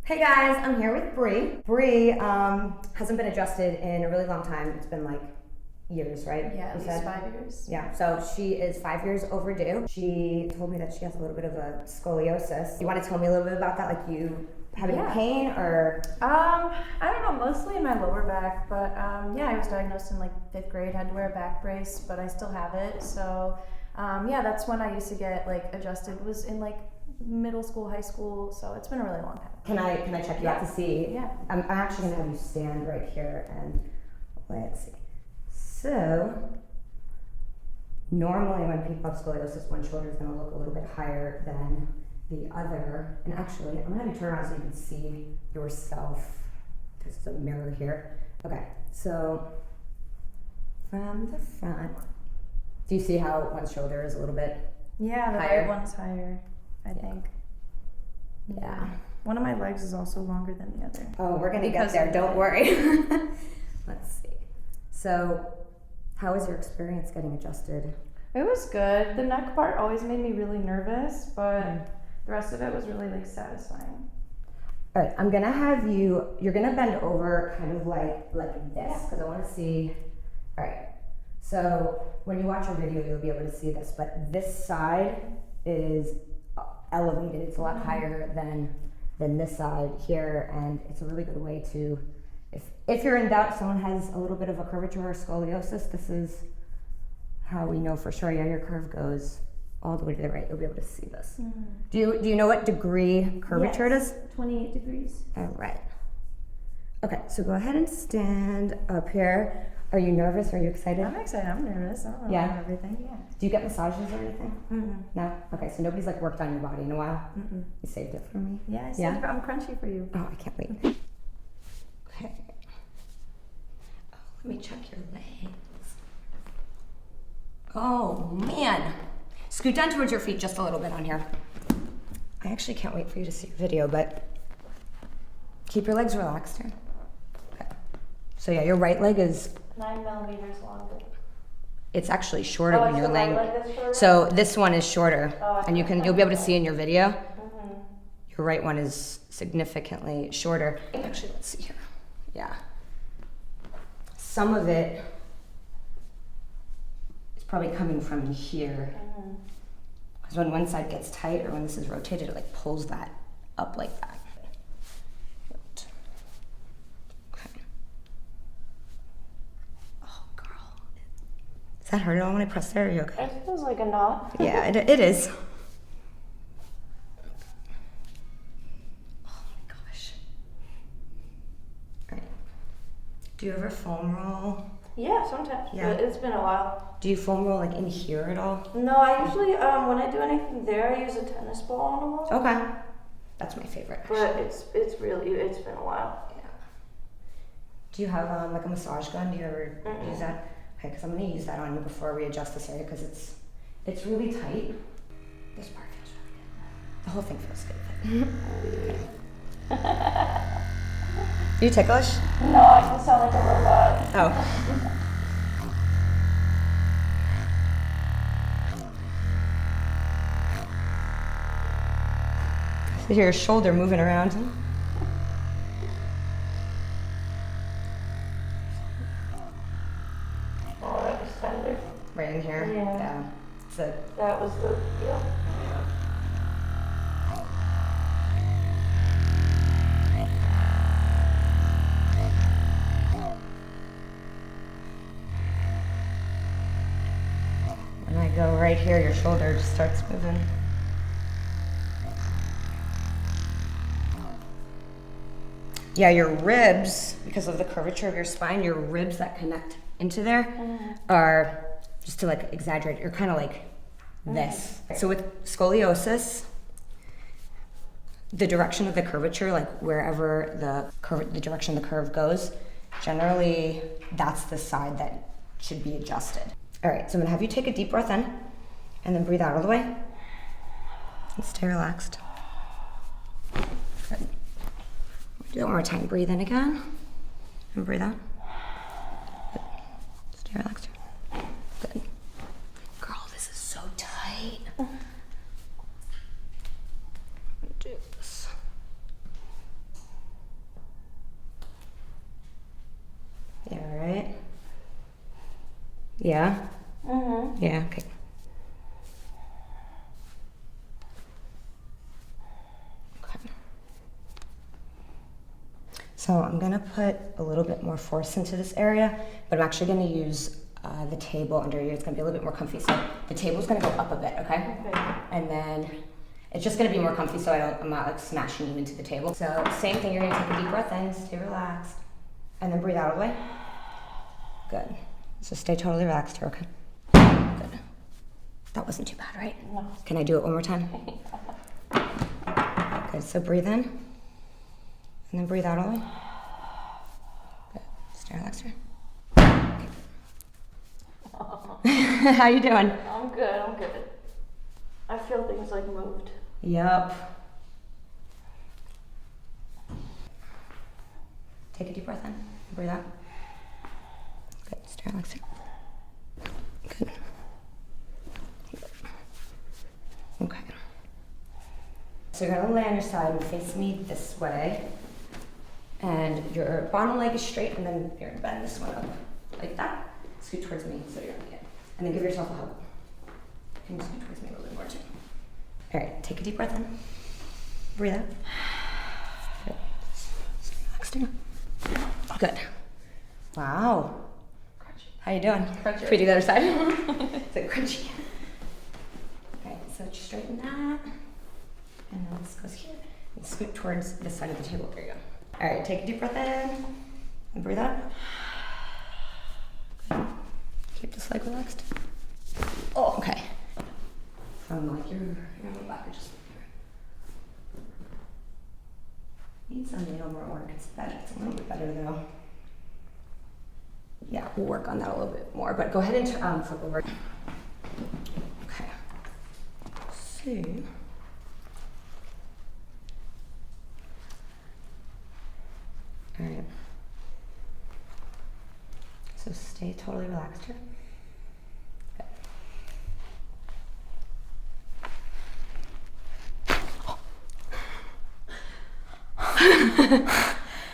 Hey guys, I'm here with Bree. Bree hasn't been adjusted in a really long time. It's been like years, right? Yeah, at least 5 years. Yeah, so she is 5 years overdue. She told me that she has a little bit of a scoliosis. You want to tell me a little bit about that? Like, you have any pain or? I don't know, mostly in my lower back, but yeah, I was diagnosed in like 5th grade, had to wear a back brace, but I still have it. So yeah, that's when I used to get like adjusted, was in like middle school, high school, so it's been a really long time. Can I check you out to see? Yeah. I'm actually gonna have you stand right here and let's see. So normally when people have scoliosis, one shoulder is gonna look a little bit higher than the other. And actually, I'm gonna have you turn around so you can see yourself. There's a mirror here. Okay, so from the front, do you see how one shoulder is a little bit Yeah, the higher? right one's higher, I think. Yeah. One of my legs is also longer than the other. Oh, we're gonna get there, don't worry. Let's see. So, how was your experience getting adjusted? It was good. The neck part always made me really nervous, but the rest of it was really like satisfying. All right, I'm gonna have you're gonna bend over kind of like this, because I wanna see, all right. So, when you watch a video, you'll be able to see this, but this side is elevated. It's a lot higher than this side here, and it's a really good way to, if you're in doubt, if someone has a little bit of a curvature or scoliosis, this is how we know for sure. Yeah, your curve goes all the way to the right. You'll be able to see this. Do you know what degree curvature it is? 28 degrees. All right. Okay, so go ahead and stand up here. Are you nervous? Are you excited? I'm excited. I'm nervous. I don't know everything. Yeah. Do you get massages or anything? Mm-mm. No? Okay, so nobody's like worked on your body in a while? Mm-mm. You saved it for me? Yeah, I saved it. I'm crunchy for you. Oh, I can't wait. Okay. Oh, let me check your legs. Oh, man. Scoot down towards your feet just a little bit on here. I actually can't wait for you to see your video, but keep your legs relaxed here. Okay. So yeah, your right leg is 9 millimeters longer. it's actually shorter when you're the laying. right leg is shorter? So this one is shorter, and you'll be able to see in your video. Mm-hmm. Your right one is significantly shorter. Actually, let's see here. Yeah. Some of it is probably coming from here. Because when one side gets tight or when this is rotated, it like pulls that up like that. Okay. Oh, girl. Does that hurt at all when I press there? Are you okay? It feels like a knot. Yeah, it is. Oh my gosh. All right. Do you ever foam roll? Yeah, sometimes. Yeah. But it's been a while. Do you foam roll like in here at all? No, I usually, when I do anything there, I use a tennis ball on the wall. Okay. That's my favorite. But it's been a while. Yeah. Do you have like a massage gun? Do you ever use that? Okay, because I'm going to use that on you before we adjust this area because it's really tight. This part feels really good. The whole thing feels good. Are you ticklish? No, I can sound like a robot. Oh. I hear your shoulder moving around. Oh, that was tender. Right in here? Yeah. That was the, yeah. When I go right here, your shoulder just starts moving. Yeah, your ribs, because of the curvature of your spine, your ribs that connect into there are, just to like exaggerate, you're kind of like this. So with scoliosis, the direction of the curvature, like wherever the direction the curve goes, generally that's the side that should be adjusted. All right, so I'm gonna have you take a deep breath in and then breathe out all the way. And stay relaxed. Good. Do that one more time. Breathe in again and breathe out. Good. Stay relaxed. Good. Girl, this is so tight. Do this. Yeah? Mm-hmm. Yeah, okay. Okay. So I'm gonna put a little bit more force into this area, but I'm actually gonna use the table under you. It's gonna be a little bit more comfy. So the table's gonna go up a bit, okay? Okay. And then it's just gonna be more comfy so I'm not like smashing you into the table. So same thing, you're gonna take a deep breath in, stay relaxed, and then breathe out all the way. Good. So stay totally relaxed here, okay? Good. That wasn't too bad, right? No. Can I do it one more time? Good, so breathe in, and then breathe out all the way. Good, stay relaxed here. Okay. How you doing? I'm good. I feel things like moved. Yep. Take a deep breath in, breathe out. Good, stay relaxed here. Good. Okay. So you're gonna lay on your side and face me this way. And your bottom leg is straight, and then you're gonna bend this one up like that. Scoot towards me so you're on the end. And then give yourself a hug. You can scoot towards me a little bit more too. All right, take a deep breath in. Breathe out. Good. Stay relaxed here. Good. Wow. How you doing? Crunchy. Can we do the other side? It's like crunchy. Okay, so just straighten that. And then this goes here. And scoot towards this side of the table. There you go. All right, take a deep breath in. And breathe out. Good. Keep this leg relaxed. Oh, okay. From like your lower back or just here. Need some nail more work. It's better. It's a little bit better though. Yeah, we'll work on that a little bit more, but go ahead and flip over. Okay. So, all right. So stay totally relaxed here.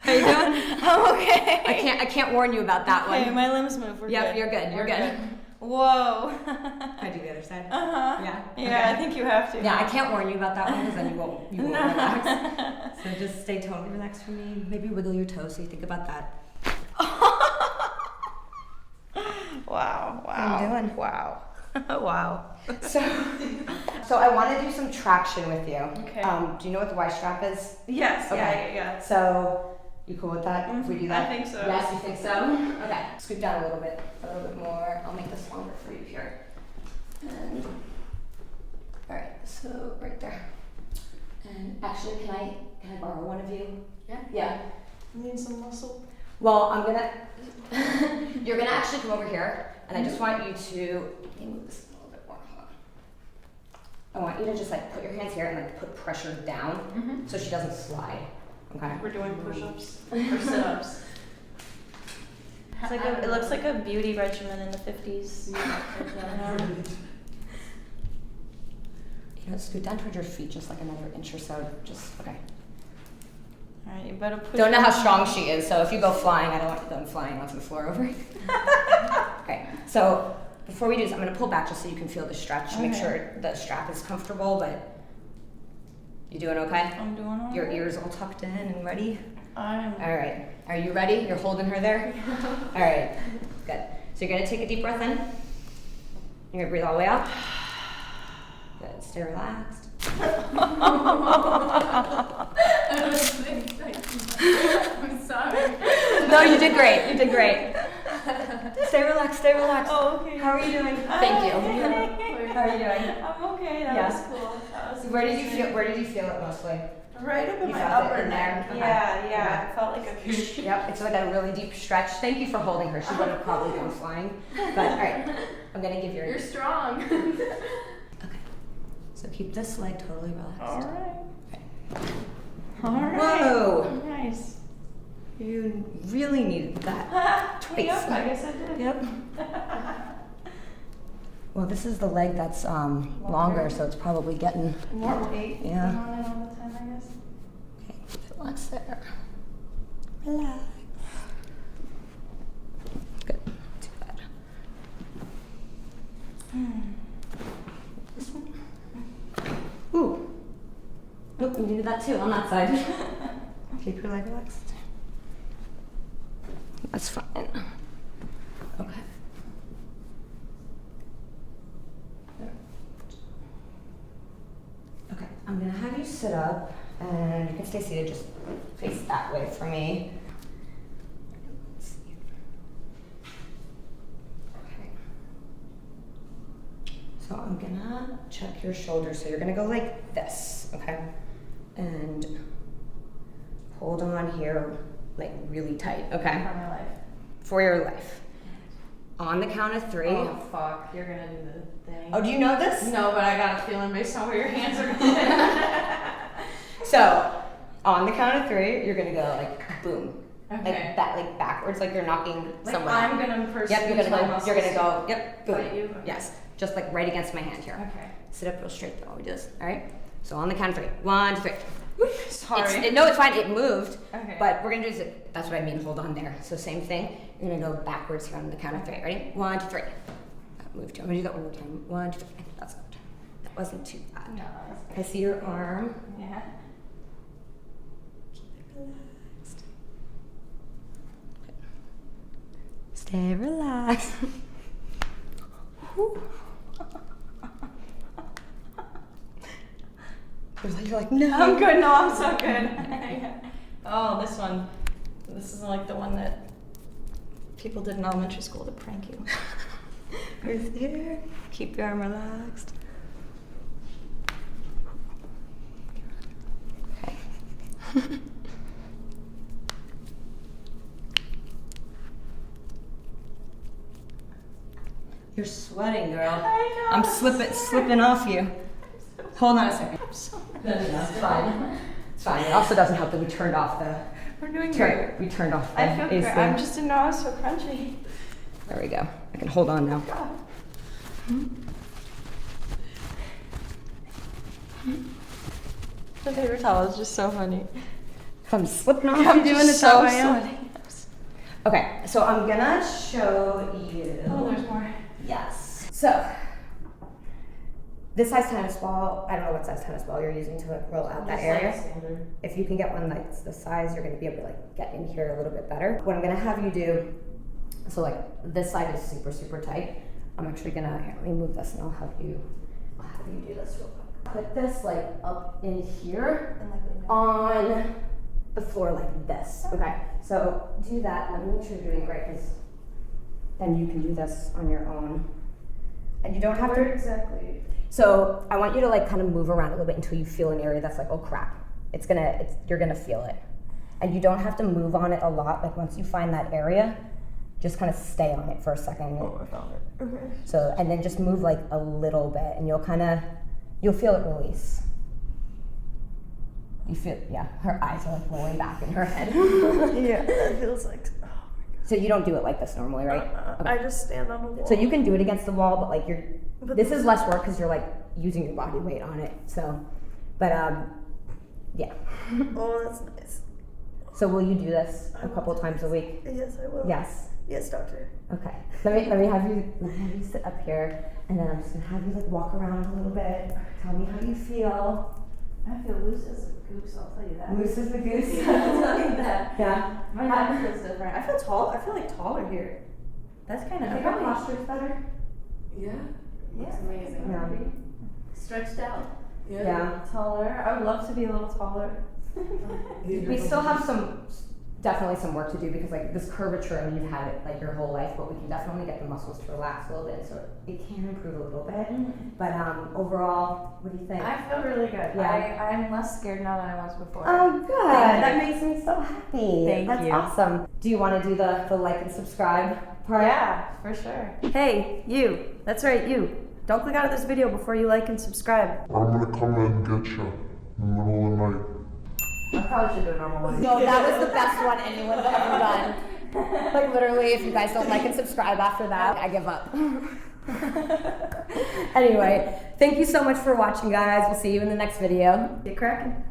How you doing? I'm okay. I can't warn you about that Okay, one. my limbs move. We're Yep, good. you're good. You're We're good. Whoa. Can I do the other side? Uh-huh. Yeah. Yeah, Okay. I think you have to. Yeah, I can't warn you about that one because then you won't No. relax. So just stay totally relaxed for me. Maybe wiggle your toes so you think about that. Wow. How you doing? Wow. Wow. So I want to do some traction with you. Okay. Do you know what the Y strap is? Yes. Okay. Yeah. So you cool with that? If we do that? I think so. Yes, you think so? Okay. Scoot down a little bit more. I'll make this longer for you here. And all right. So right there. And actually, can I borrow one of you? Yeah. Yeah. You need some muscle. Well, I'm gonna. You're gonna actually come over here, and I just want you to. Let me move this a little bit more. Hold on. I want you to just like put your hands here and like put pressure down, so she doesn't slide. Okay. We're doing push-ups or sit-ups. It's like it looks like a beauty regimen in the 50s. You know, scoot down towards your feet just like another inch or so. Just okay. All right, you better push. Don't know how strong she is, so if you go flying, I don't want you going flying onto the floor over. Okay. So before we do this, I'm gonna pull back just so you can feel the stretch. Make Okay. sure the strap is comfortable, but you doing okay? I'm doing all Your right. ears all tucked in and ready? I'm. All right. Are you ready? You're holding her there? All right. Good. So you're going to take a deep breath in. You're going to breathe all the way out. Good. Stay relaxed. I'm sorry. No, you did great. You did great. Stay relaxed. Stay relaxed. Oh, okay. How are you doing? Thank you. How are you doing? I'm okay. That Yeah. was cool. That was Where did you interesting. feel it mostly? Right up in You my felt it upper in there? neck. Okay. Yeah. Okay. It felt like a. Yep, it's like a really deep stretch. Thank you for holding her. She would have probably gone flying. But all right, I'm gonna give you You're strong. Okay. So keep this leg totally relaxed. All right. Okay. All right. Whoa! Nice. You really needed that. Twice. Yep, I guess I did. Yep. Well, this is the leg that's longer, so it's probably getting. More weight. Yeah. On it all the time, I guess. Okay, keep it relaxed there. Relax. Good. Too bad. that too on that side. Keep your leg relaxed. That's fine. Okay. Okay, I'm gonna have you sit up and you can stay seated, just face that way for me. Okay. So I'm gonna check your shoulders. So you're gonna go like this, okay? And hold on here like really tight, okay? For my life. For your life. On the count of 3. Oh fuck, you're gonna do the thing. Oh, do you know this? No, but I got a feeling based on where your hands are going. So, on the count of 3, you're gonna go like boom. Okay. Like that, like backwards, like you're knocking Like someone I'm out. gonna personally. Yep, you're gonna go, yep, boom. Fight you? Okay. Yes, just like right against my hand here. Okay. Sit up real straight though, we do this, alright? So on the count of 3, 1, 2, 3. Sorry. No, it's fine, it moved. Okay. But we're gonna do this, that's what I mean, hold on there. So same thing, you're gonna go backwards here on the count of 3, ready? 1, 2, 3. Move to, I'm gonna do that one more time. 1, 2, 3, that's good. That wasn't too bad. No, I see your arm. yeah. Keep it relaxed. Stay relaxed. You're like, no. I'm good. No, I'm so good. Oh, this one. This is like the one that people did in elementary school to prank you. Right here. Keep your arm relaxed. Okay. You're sweating, girl. I know. I'm slipping off you. Hold on a second. No, it's fine. It's fine. It also doesn't help that we turned off the. We're doing great. We turned off the I feel great. AC. I just didn't know I was so crunchy. There we go. I can hold on now. God. The paper towel is just so funny. I'm slipping off. I'm you doing just this so on my own. sweaty. Okay, so I'm gonna show you. Oh, there's more. Yes. So, this size tennis ball, I don't know what size tennis ball you're using to like roll out that area. Standard. If you can get one that's the size, you're gonna be able to like get in here a little bit better. What I'm gonna have you do, so like this side is super, super tight. I'm actually gonna, here, let me move this and I'll have you do this real quick. Put this like up in here And like lean down. on the floor like this, okay? So do that, let me make sure you're doing great, because then you can do this on your own. And you don't have Where to, exactly? so I want you to like kind of move around a little bit until you feel an area that's like, oh crap, you're gonna feel it. And you don't have to move on it a lot, like once you find that area, just kind of stay on it for a second. Oh, I found it. Okay. So, and then just move like a little bit and you'll feel it release. You feel, yeah, her eyes are like rolling back in her head. Yeah, that feels like. Oh So you don't do it like this normally, right? Okay. I just stand on a wall. So you can do it against the wall, but like But this is less work because you're like using your body weight on it. So, but yeah. Oh, that's nice. So will you do this a couple times a week? Yes, I will. Yes. Yes, doctor. Okay. Let me have you sit up here, and then I'm just gonna have you like walk around a little bit. Tell me how you feel. I feel loose as a goose, I'll tell you that. Loose as the goose. I'll tell you that. Yeah. My head feels different. I feel tall. I feel like taller here. That's kind I of. think our posture's better. Yeah. Yeah. It's amazing. Yeah. Stretched out. Yeah. Taller. I would love to be a little taller. We still have definitely some work to do because like this curvature, I mean, you've had it like your whole life, but we can definitely get the muscles to relax a little bit, so it can improve a little bit. But overall, what do you think? I feel really good. Yeah. I'm less scared now than I was before. Oh, good. Thank That you. makes me so happy. Thank That's you. awesome. Do you want to do the like and subscribe part? Yeah, for sure. Hey, you. That's right, you. Don't click out of this video before you like and subscribe. I'm gonna come and get you in the middle of the night. I probably should do a normal one. No, that was the best one anyone's ever done. Like literally, if you guys don't like and subscribe after that, I give up. Anyway, thank you so much for watching, guys. We'll see you in the next video. Get cracking.